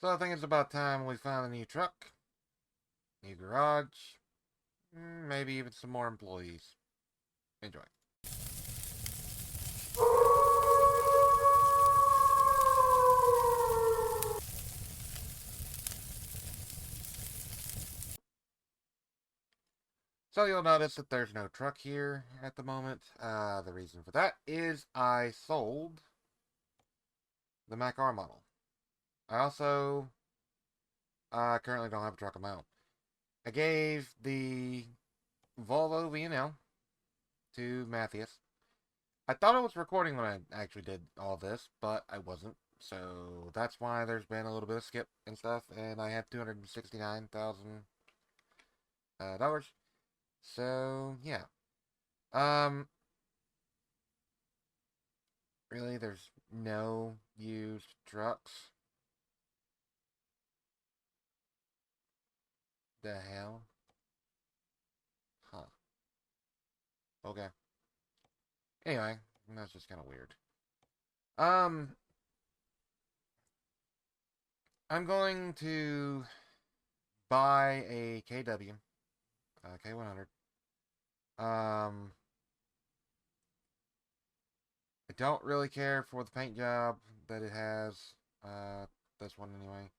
So I think it's about time we found a new truck, new garage, maybe even some more employees. Enjoy. So you'll notice that there's no truck here at the moment. The reason for that is I sold the Mac R model. I also currently don't have a truck amount. I gave the Volvo V&L to Matthias. I thought I was recording when I actually did all this, but I wasn't. So that's why there's been a little bit of skip and stuff, and I have $269,000. So yeah. Um, really, there's no used trucks. The hell? Huh. Okay. Anyway, that's just kind of weird. Um, I'm going to buy a KW, K100. Um, I don't really care for the paint job that it has. Uh, this one anyway,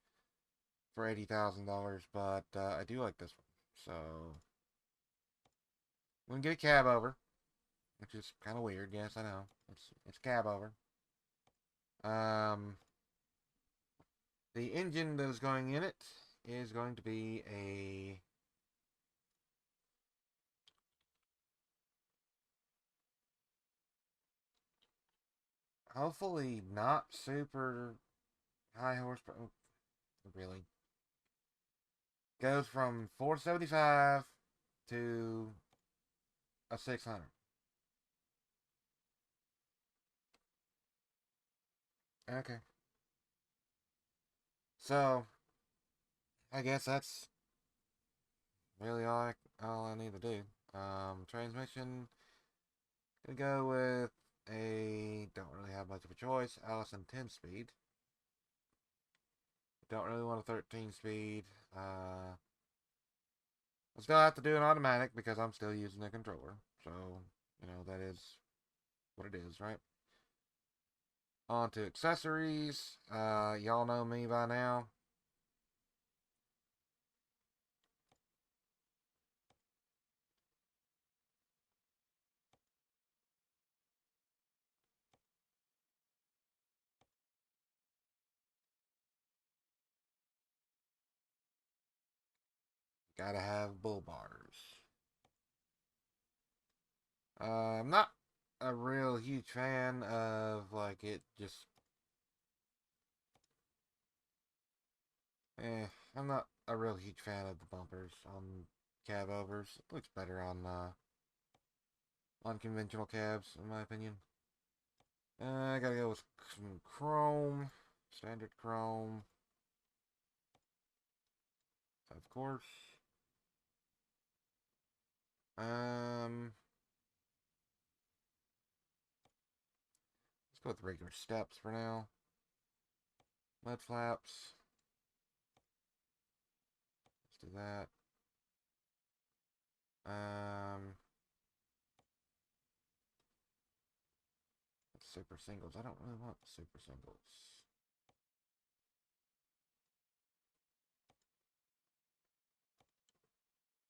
for $80,000, but I do like this one. So we can get a cab over, which is kind of weird. Yes, I know. It's cab over. Um, the engine that is going in it is going to be a hopefully not super high horsepower. Really goes from 475 to a 600. Okay, so I guess that's really all I need to do. Transmission, gonna go with a, don't really have much of a choice, Allison 10 speed. Don't really want a 13 speed. I still have to do an automatic because I'm still using the controller. So, that is what it is, right? On to accessories. Y'all know me by now. Gotta have bull bars. I'm not a real huge fan of, like, it just... I'm not a real huge fan of the bumpers on cab overs. It looks better on conventional cabs, in my opinion. I gotta go with some chrome. Standard chrome. Of course. Um... Let's go with regular steps for now. Mud flaps. Let's do that. Super singles. I don't really want super singles.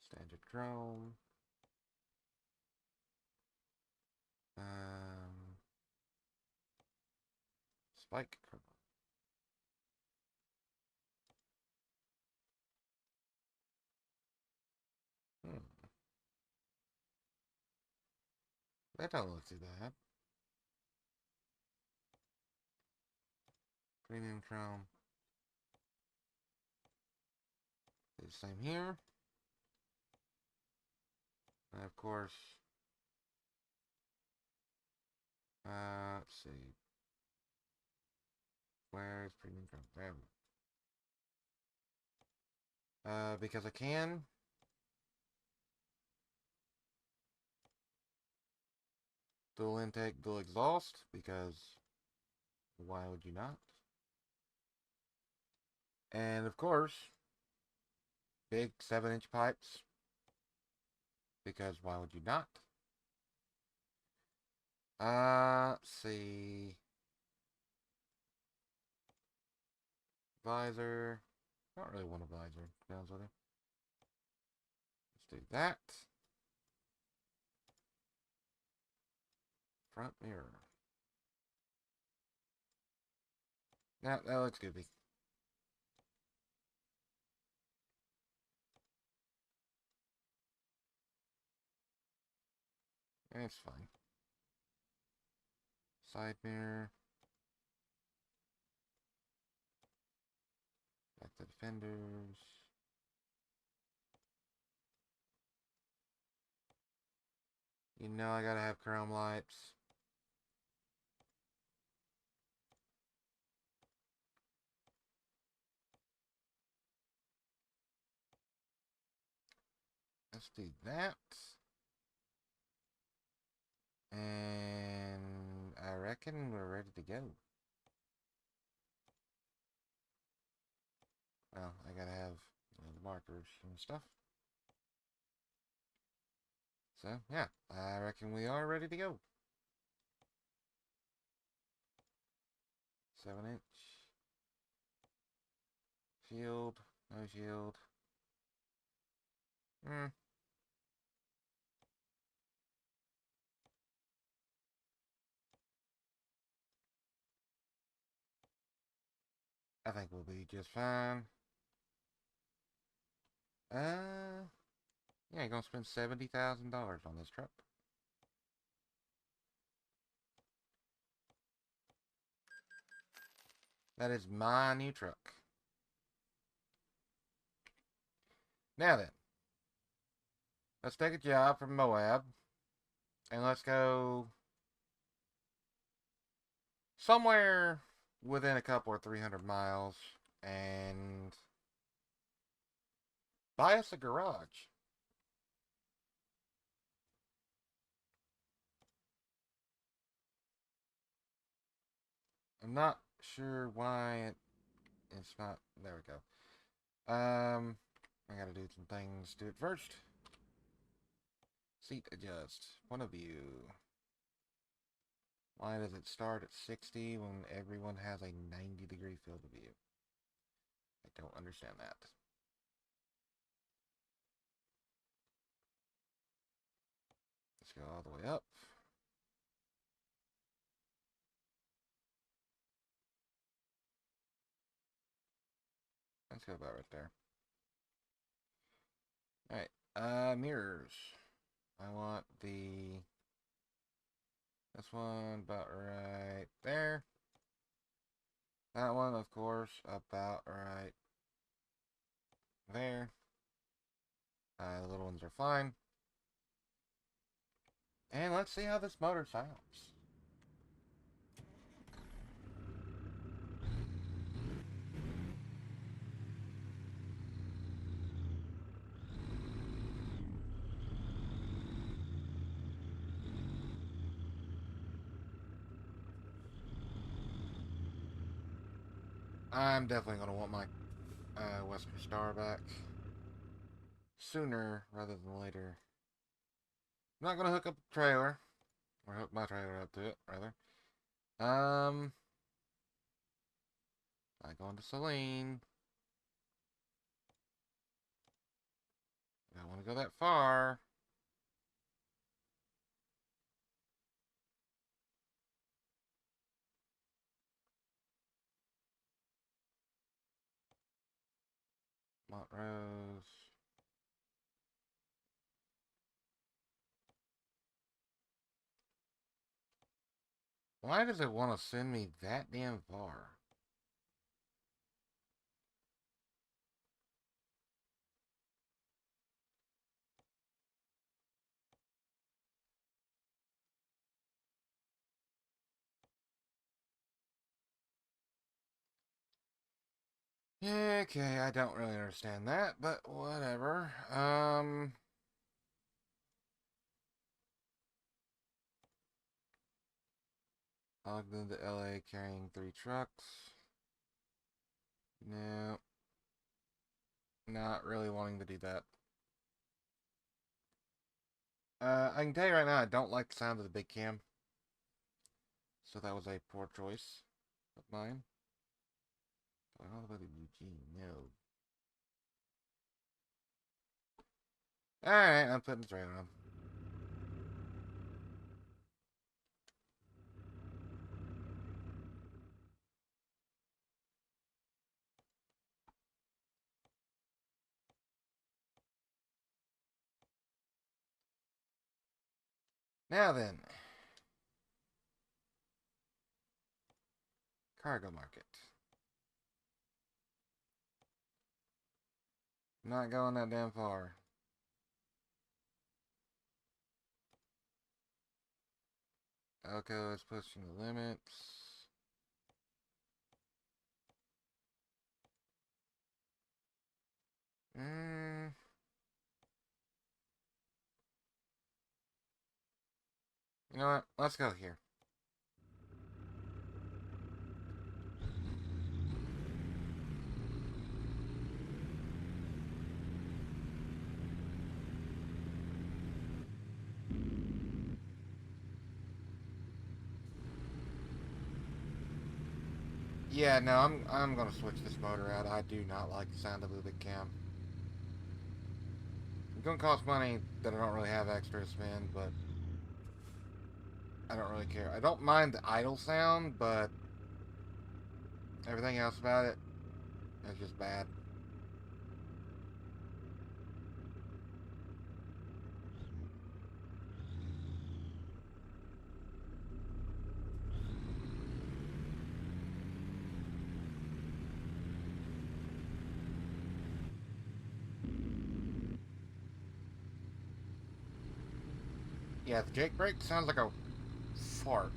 Standard chrome. Um, Spike chrome. Hmm. That don't look too bad. Premium chrome. Do the same here. And of course, let's see. Where's premium chrome? There we go. Because I can. Dual intake, dual exhaust. Because why would you not? And of course, big 7-inch pipes. Because why would you not? Let's see. Visor. Not really want a visor, to be honest with you. Let's do that. Front mirror. Yeah, that looks goofy. It's fine. Side mirror. Back to the fenders. You know I gotta have chrome lights. Let's do that. And I reckon we're ready to go. Well, I gotta have the markers and stuff. So, yeah, I reckon we are ready to go. 7-inch. Shield. No shield. I think we'll be just fine. Yeah, you're gonna spend $70,000 on this truck. That is my new truck. Now then, let's take a job from Moab, and let's go somewhere within a couple or 300 miles, and buy us a garage. I'm not sure why it's not. There we go. I gotta do some things to it first. Seat adjust. Point of view. Why does it start at 60 when everyone has a 90-degree field of view? I don't understand that. Let's go all the way up. Let's go about right there. Alright, mirrors. I want this one about right there. That one, of course, about right there. The little ones are fine. And let's see how this motor sounds. I'm definitely going to want my Western Star back sooner rather than later. I'm not going to hook up the trailer, or hook my trailer up to it, rather. I go into Celine. I don't want to go that far. Montrose. Why does it want to send me that damn far? Okay, I don't really understand that, but whatever. Logged into LA carrying 3 trucks. No. Not really wanting to do that. I can tell you right now, I don't like the sound of the big cam. So that was a poor choice of mine. But all about Eugene, no. Alright, I'm putting this right on. Now then. Cargo market. Not going that damn far. Elko is pushing the limits. You know what? Let's go here. Yeah, no, I'm gonna switch this motor out. I do not like the sound of the big cam. It's gonna cost money that I don't really have extra to spend, but I don't really care. I don't mind the idle sound, but everything else about it is just bad. Yeah, the Jake brake sounds like a fart.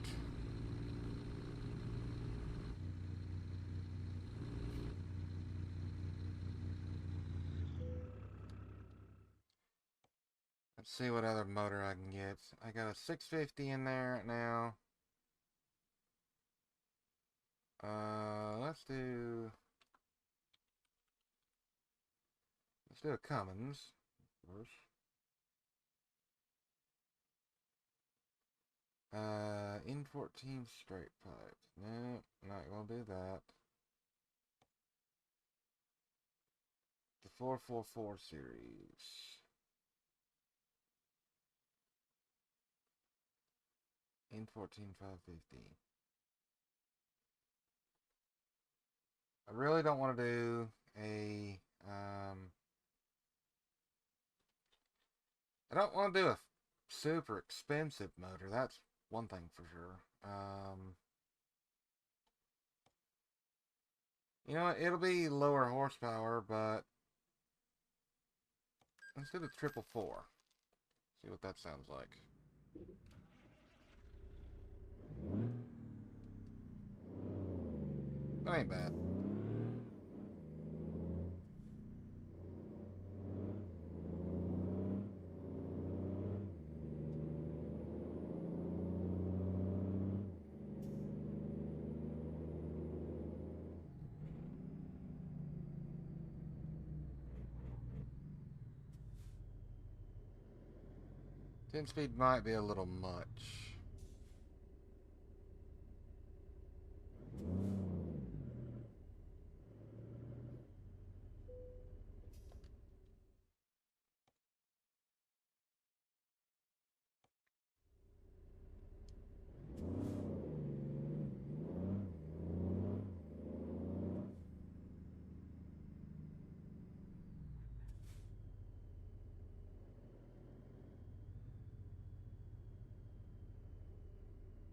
Let's see what other motor I can get. I got a 650 in there right now. Let's do a Cummins, of course. N14 straight pipe. No, not gonna do that. The 444 series. N14 550. I really don't want to do a, I don't want to do a super expensive motor. That's one thing for sure. You know what? It'll be lower horsepower, but let's do the 444. See what that sounds like. That ain't bad. Ten speed might be a little much.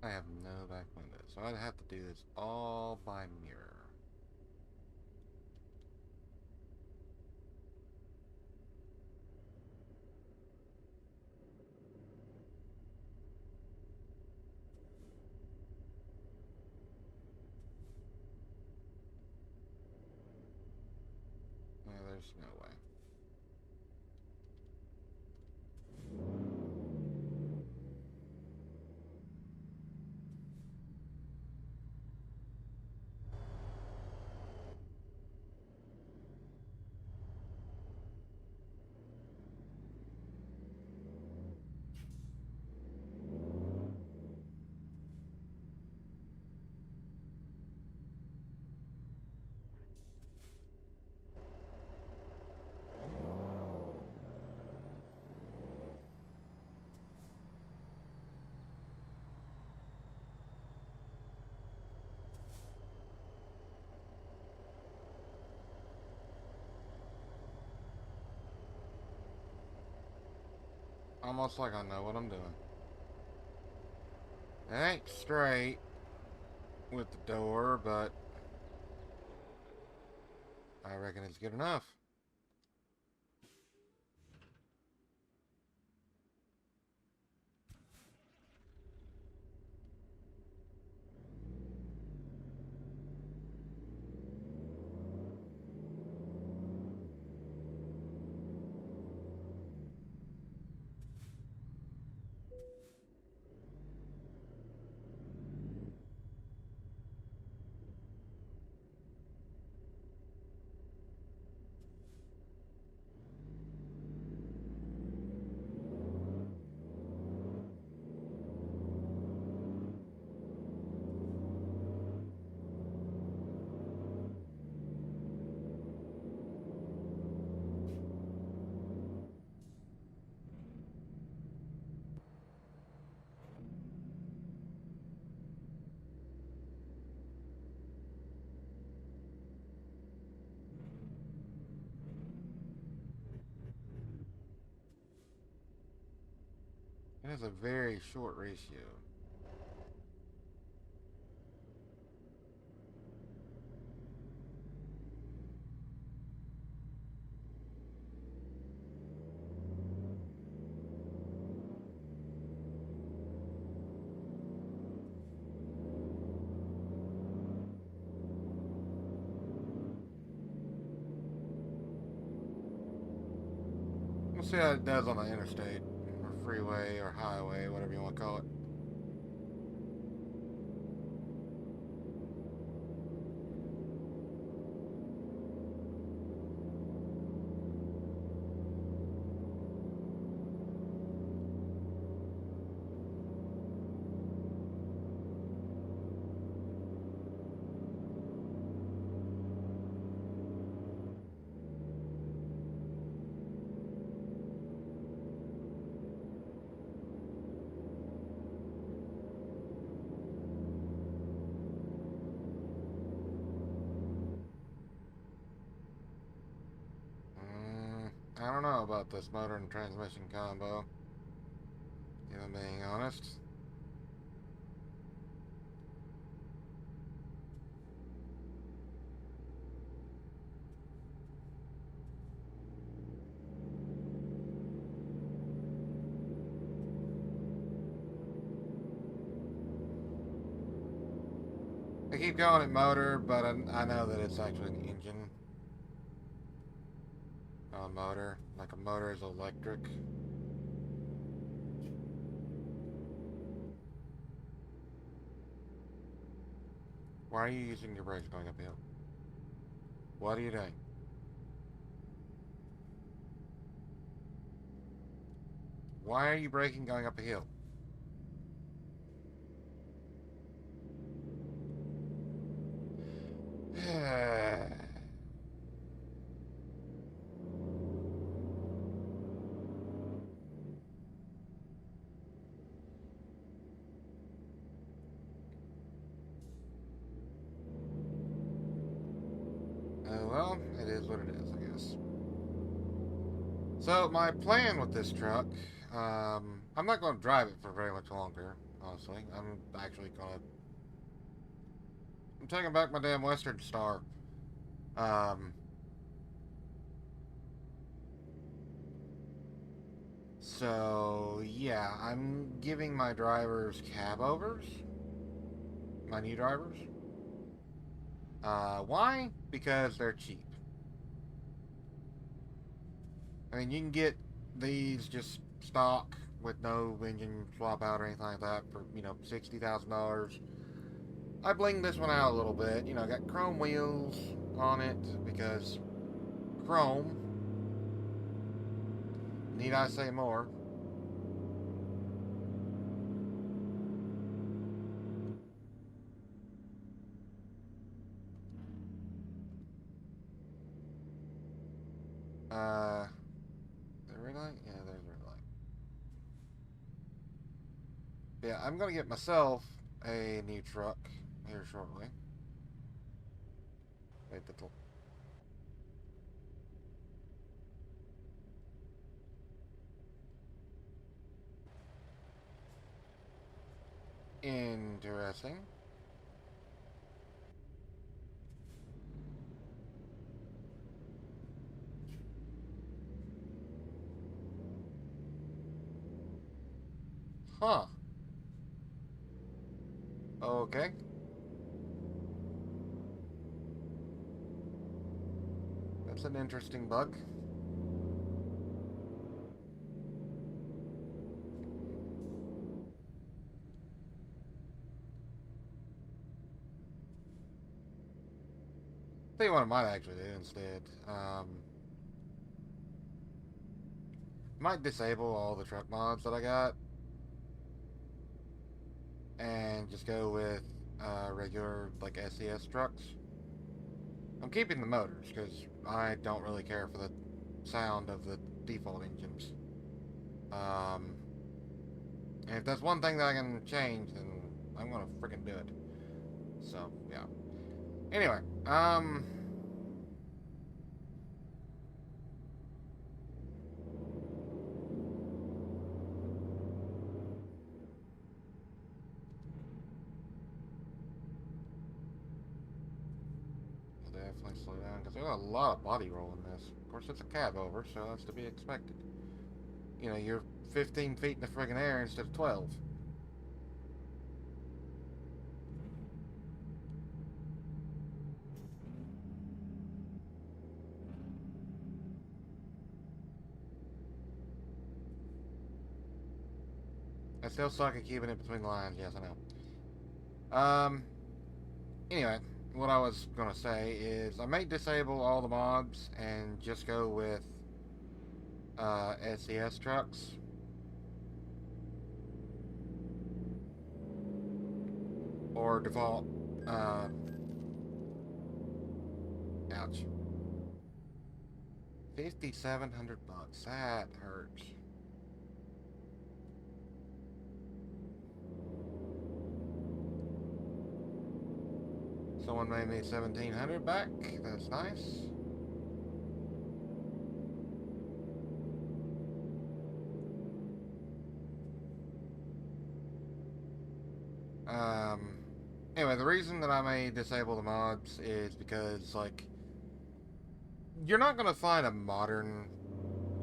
I have no back window, so I'd have to do this all by mirror. No, there's no way. almost like I know what I'm doing. It ain't straight with the door, but I reckon it's good enough. It has a very short ratio. We'll see how it does on the interstate, or freeway, or highway, whatever you want to call it. I don't know about this motor and transmission combo, if I'm being honest. I keep calling it motor, but I know that it's actually an engine. Not a motor. Like a motor is electric. Why are you using your brakes going uphill? What are you doing? Why are you braking going up a hill? Well, it is what it is, I guess. So, my plan with this truck, I'm not going to drive it for very much longer, honestly. I'm taking back my damn Western Star. Um, so, yeah, I'm giving my drivers cab overs, my new drivers. Why? Because they're cheap. I mean, you can get these just stock with no engine swap out or anything like that for, $60,000. I blinged this one out a little bit. Got chrome wheels on it because chrome. Need I say more? Uh, the red light? Yeah, there's the red light. Yeah, I'm gonna get myself a new truck here shortly. Wait, Interesting. Huh. Okay. That's an interesting bug. Tell you what I might actually do instead. Might disable all the truck mods that I got and just go with regular like SCS trucks. I'm keeping the motors because I don't really care for the sound of the default engines. Um, and if there's one thing that I can change, then I'm gonna freaking do it. So yeah. Anyway, definitely slow down because there's a lot of body roll in this. Of course, it's a cab over, so that's to be expected. You know, you're 15 feet in the friggin' air instead of 12. I still suck at keeping it between the lines. Yes, I know. Anyway, what I was gonna say is I may disable all the mods and just go with SCS trucks. Or default. Uh, ouch. $5,700. That hurts. Someone made me 1,700 back. That's nice. Um. Anyway, the reason that I may disable the mods is because, like, you're not gonna find a modern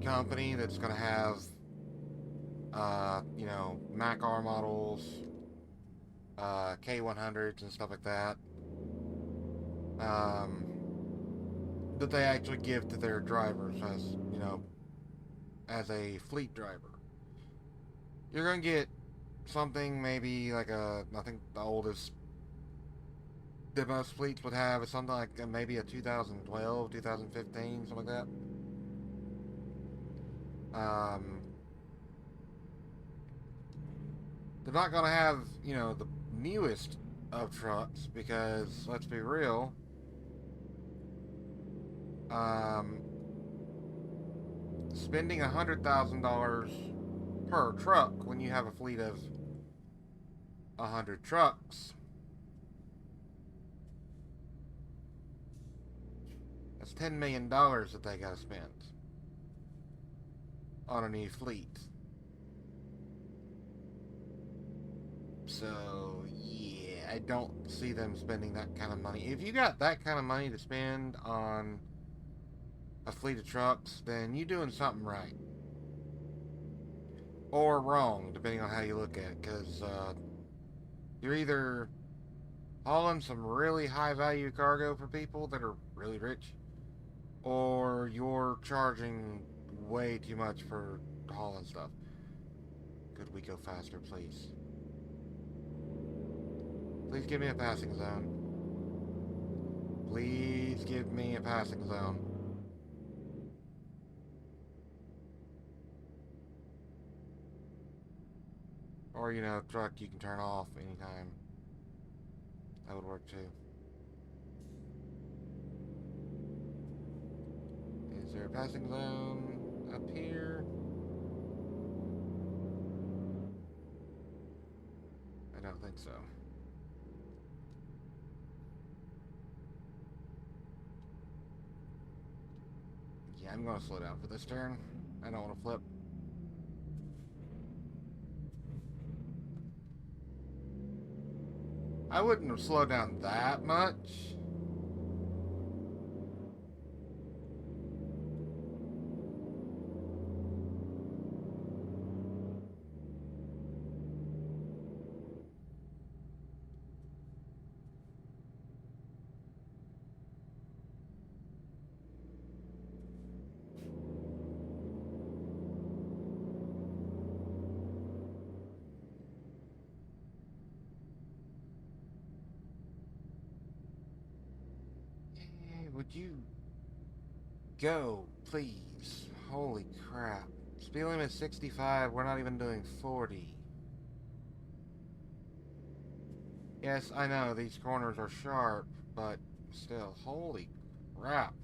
company that's gonna have, you know, Mac R models, K100s and stuff like that. Um, that they actually give to their drivers as, you know, as a fleet driver. You're gonna get something maybe like I think the oldest that most fleets would have is something like maybe a 2012, 2015, something like that. They're not gonna have, you know, the newest of trucks because let's be real, um, spending $100,000 per truck when you have a fleet of 100 trucks, that's $10 million that they gotta spend on a new fleet. So yeah, I don't see them spending that kind of money. If you got that kind of money to spend on a fleet of trucks, then you doing something right or wrong, depending on how you look at it. Because you're either hauling some really high value cargo for people that are really rich, or you're charging way too much for hauling stuff. Could we go faster, please? Please give me a passing zone. Please give me a passing zone. Or, you know, truck you can turn off anytime. That would work too. Is there a passing zone up here? I don't think so. Yeah, I'm gonna slow down for this turn. I don't want to flip. I wouldn't have slowed down that much. Would you go, please? Holy crap. Speed limit is 65, we're not even doing 40. Yes, I know, these corners are sharp, but still, holy crap.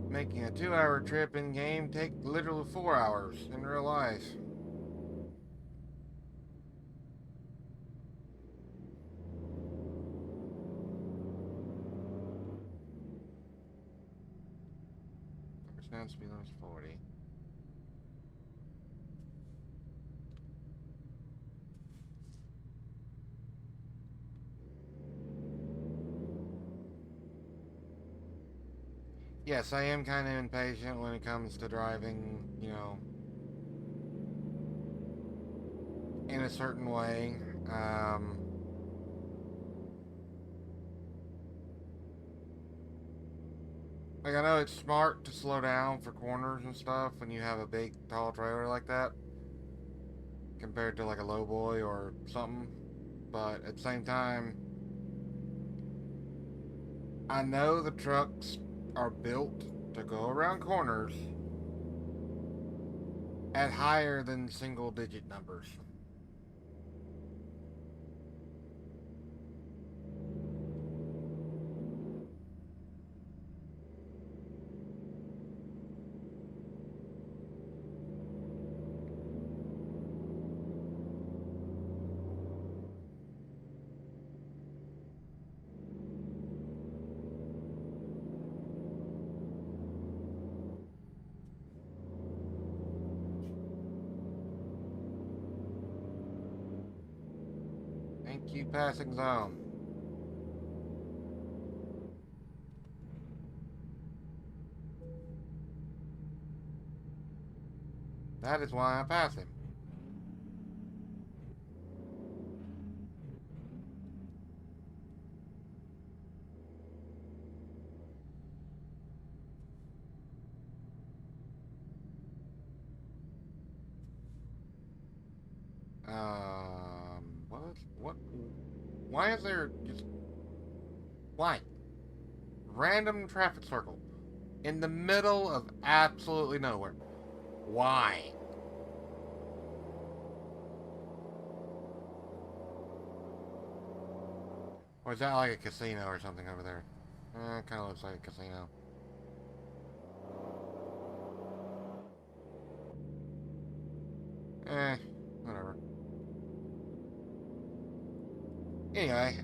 Making a 2-hour trip in-game take literally 4 hours in real life. Now speed limit is 40. Yes, I am kind of impatient when it comes to driving, in a certain way. Um, like, I know it's smart to slow down for corners and stuff when you have a big, tall trailer like that, compared to like a low boy or something. But at the same time, I know the trucks are built to go around corners at higher than single digit numbers. Thank you, passing zone. That is why I pass him. What? Why is there just why random traffic circle in the middle of absolutely nowhere? Why? Or is that like a casino or something over there? It kind of looks like a casino. Eh, whatever. Anyway,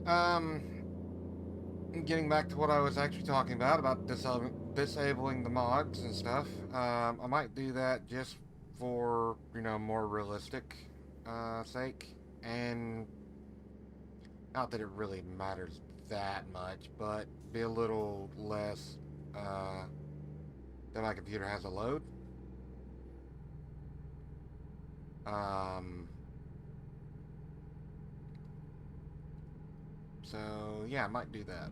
getting back to what I was actually talking about disabling the mods and stuff. I might do that just for, more realistic sake. And not that it really matters that much, but be a little less uh, that my computer has a load. Um, so, yeah, I might do that.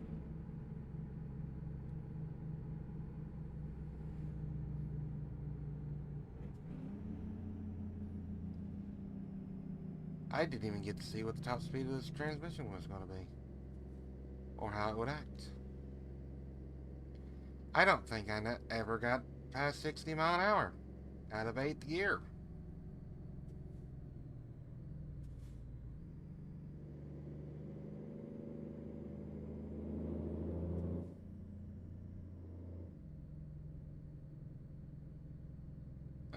I didn't even get to see what the top speed of this transmission was going to be, or how it would act. I don't think I ever got past 60 mile an hour out of 8th gear.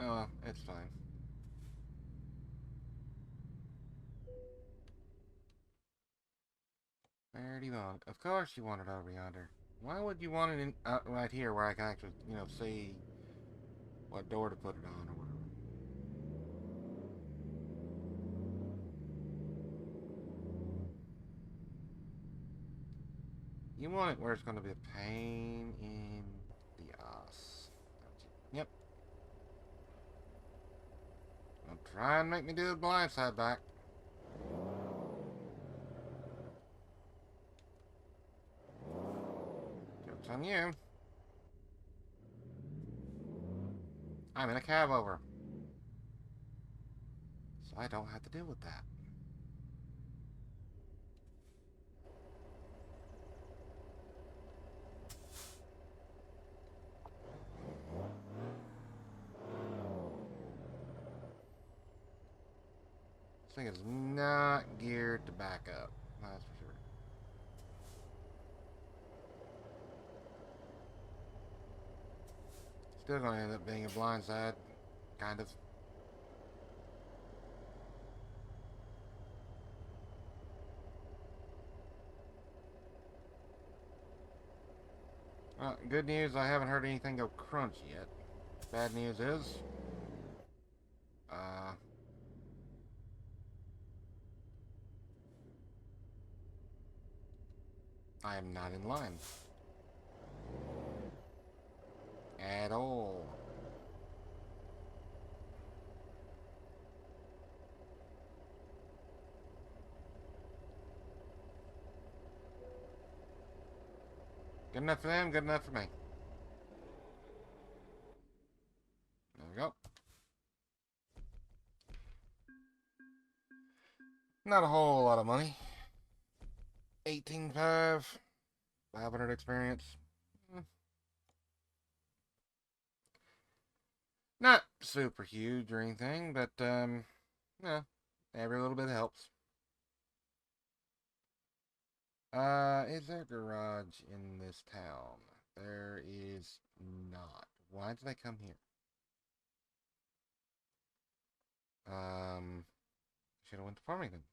Oh, it's fine. Where do you want? Of course you want it over yonder. Why would you want it right here where I can actually, see what door to put it on or whatever. You want it where it's going to be a pain in the ass. Yep. Don't try and make me do the blind side back. Joke's on you. I'm in a cab over. So I don't have to deal with that. This thing is not geared to back up. That's for sure. Still going to end up being a blind side. Kind of. Well, good news, I haven't heard anything go crunch yet. Bad news is, I am not in line. At all. Good enough for them, good enough for me. There we go. Not a whole lot of money. 18.5, 500 experience. Not super huge or anything, but, yeah, every little bit helps. Is there a garage in this town? There is not. Why did I come here? Should have went to Farmington.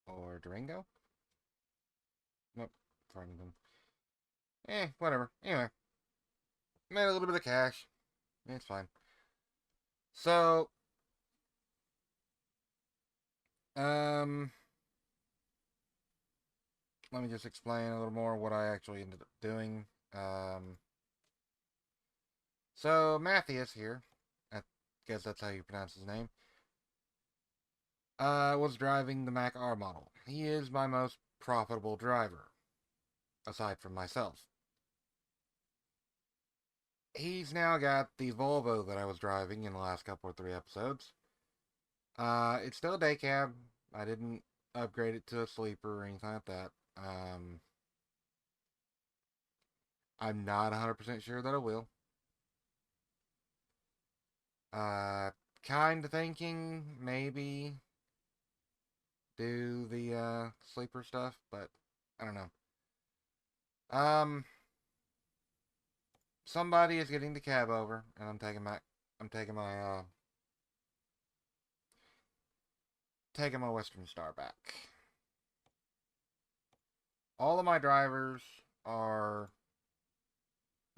Or Durango? Nope, Farmington. Whatever. Anyway, made a little bit of cash. It's fine. So, let me just explain a little more what I actually ended up doing. So Matthias here, I guess that's how you pronounce his name, was driving the Mac R model. He is my most profitable driver, aside from myself. He's now got the Volvo that I was driving in the last couple or 3 episodes. It's still a day cab. I didn't upgrade it to a sleeper or anything like that. I'm not 100% sure that I will. Kind of thinking maybe do the sleeper stuff, but I don't know. Somebody is getting the cab over, and I'm taking my Western Star back. All of my drivers are,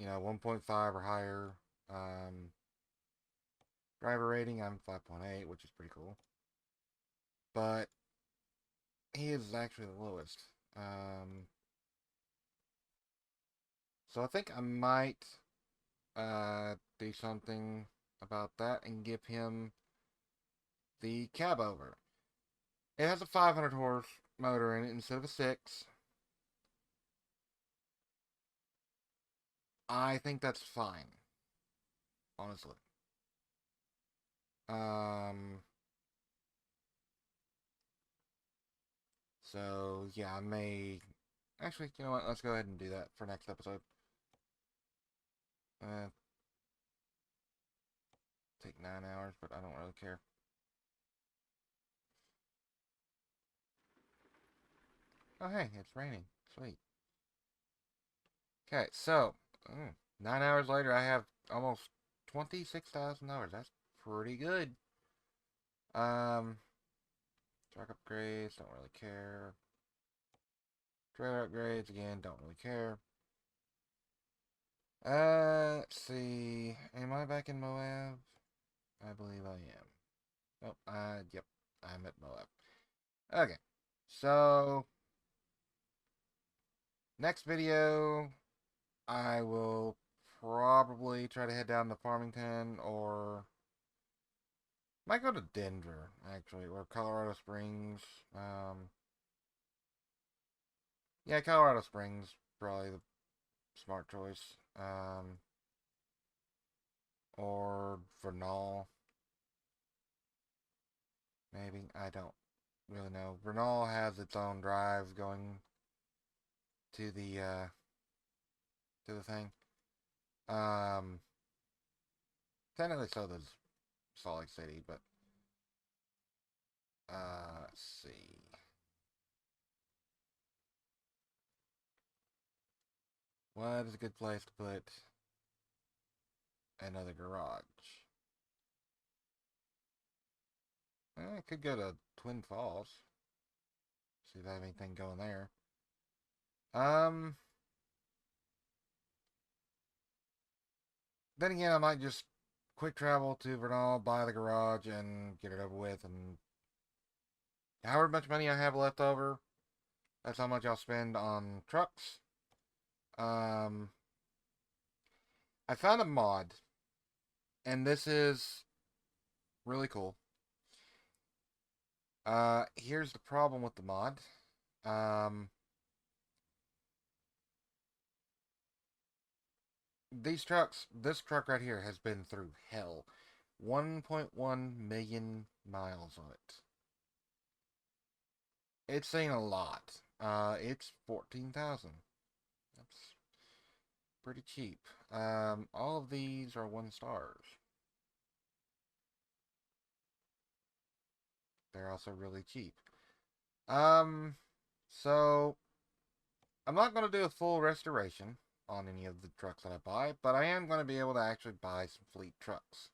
1.5 or higher. Driver rating, I'm 5.8, which is pretty cool. But he is actually the lowest. So I think I might do something about that and give him the cab over. It has a 500 horse motor in it instead of a 6. I think that's fine, honestly. So yeah, I may actually, you know what? Let's go ahead and do that for next episode. Take 9 hours, but I don't really care. Oh hey, it's raining. Sweet. Okay, so 9 hours later, I have almost $26,000. That's pretty good. Truck upgrades, don't really care. Trailer upgrades, again, don't really care. Let's see. Am I back in Moab? I believe I am. Oh, yep. I'm at Moab. Okay. So, next video, I will probably try to head down to Farmington, or might go to Denver, actually, or Colorado Springs. Yeah, Colorado Springs, probably the smart choice. Or Vernal, maybe. I don't really know. Vernal has its own drive going to the thing. Um, Technically so does Salt Lake City, but let's see. What is a good place to put another garage? I could go to Twin Falls. See if I have anything going there. Um, then again, I might just quick travel to Vernal, buy the garage, and get it over with. And however much money I have left over, that's how much I'll spend on trucks. Um, I found a mod, and this is really cool. Here's the problem with the mod. These trucks, this truck right here has been through hell. 1.1 million miles on it. It's saying a lot. It's 14,000. That's pretty cheap. All of these are 1 stars. They're also really cheap. So I'm not going to do a full restoration on any of the trucks that I buy, but I am going to be able to actually buy some fleet trucks.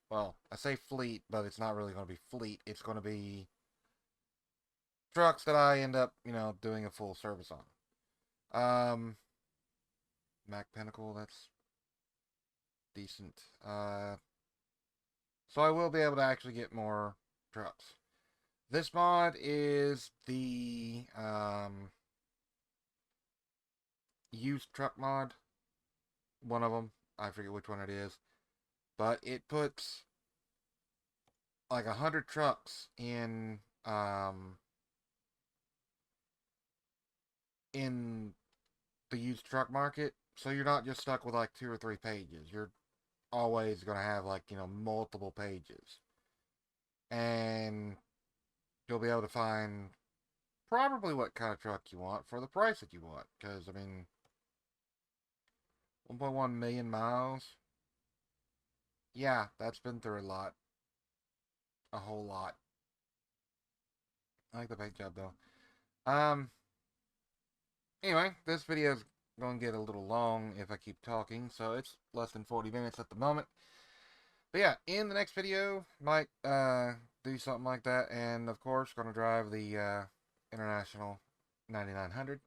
Well, I say fleet, but it's not really going to be fleet. It's going to be trucks that I end up, doing a full service on. Mac Pinnacle, that's decent. So I will be able to actually get more trucks. This mod is the used truck mod. One of them. I forget which one it is. But it puts like 100 trucks in the used truck market. So you're not just stuck with like 2 or 3 pages. You're always going to have like, multiple pages. And you'll be able to find probably what kind of truck you want for the price that you want. Because, 1.1 million miles. Yeah, that's been through a lot. A whole lot. I like the paint job though. Anyway, this video is going to get a little long if I keep talking, so it's less than 40 minutes at the moment. But yeah, in the next video, might do something like that, and of course, going to drive the International 9900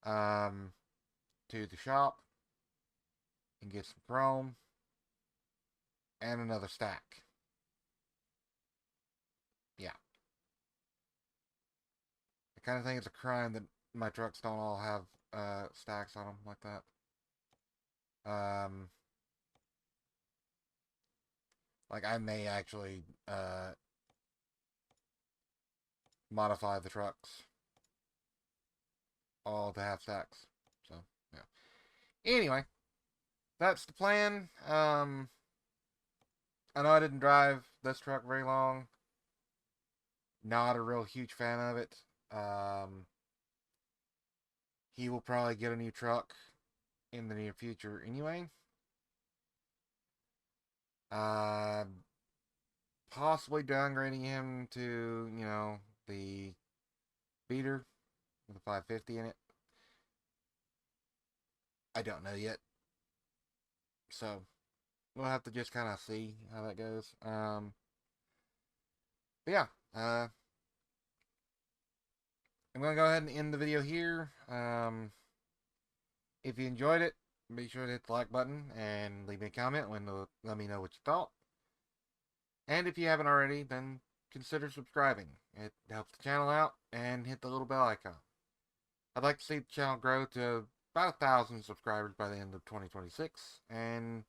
to the shop and get some chrome and another stack. Yeah. I kind of think it's a crime that my trucks don't all have stacks on them like that. Like I may actually modify the trucks all to have stacks. So yeah. Anyway, that's the plan. I know I didn't drive this truck very long. Not a real huge fan of it. He will probably get a new truck in the near future anyway. Uh, Possibly downgrading him to, the beater with a 550 in it. I don't know yet. So, we'll have to just kind of see how that goes. But yeah, I'm going to go ahead and end the video here. If you enjoyed it, be sure to hit the like button and leave me a comment when let me know what you thought. And if you haven't already, then consider subscribing. It helps the channel out, and hit the little bell icon. I'd like to see the channel grow to about 1,000 subscribers by the end of 2026, and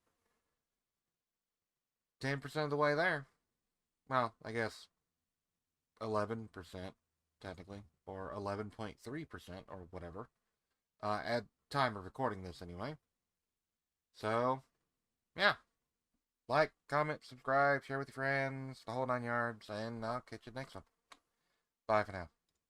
10% of the way there. Well, I guess 11%, technically, or 11.3%, or whatever. At time of recording this, anyway. So, yeah. Like, comment, subscribe, share with your friends, the whole 9 yards, and I'll catch you next one. Bye for now.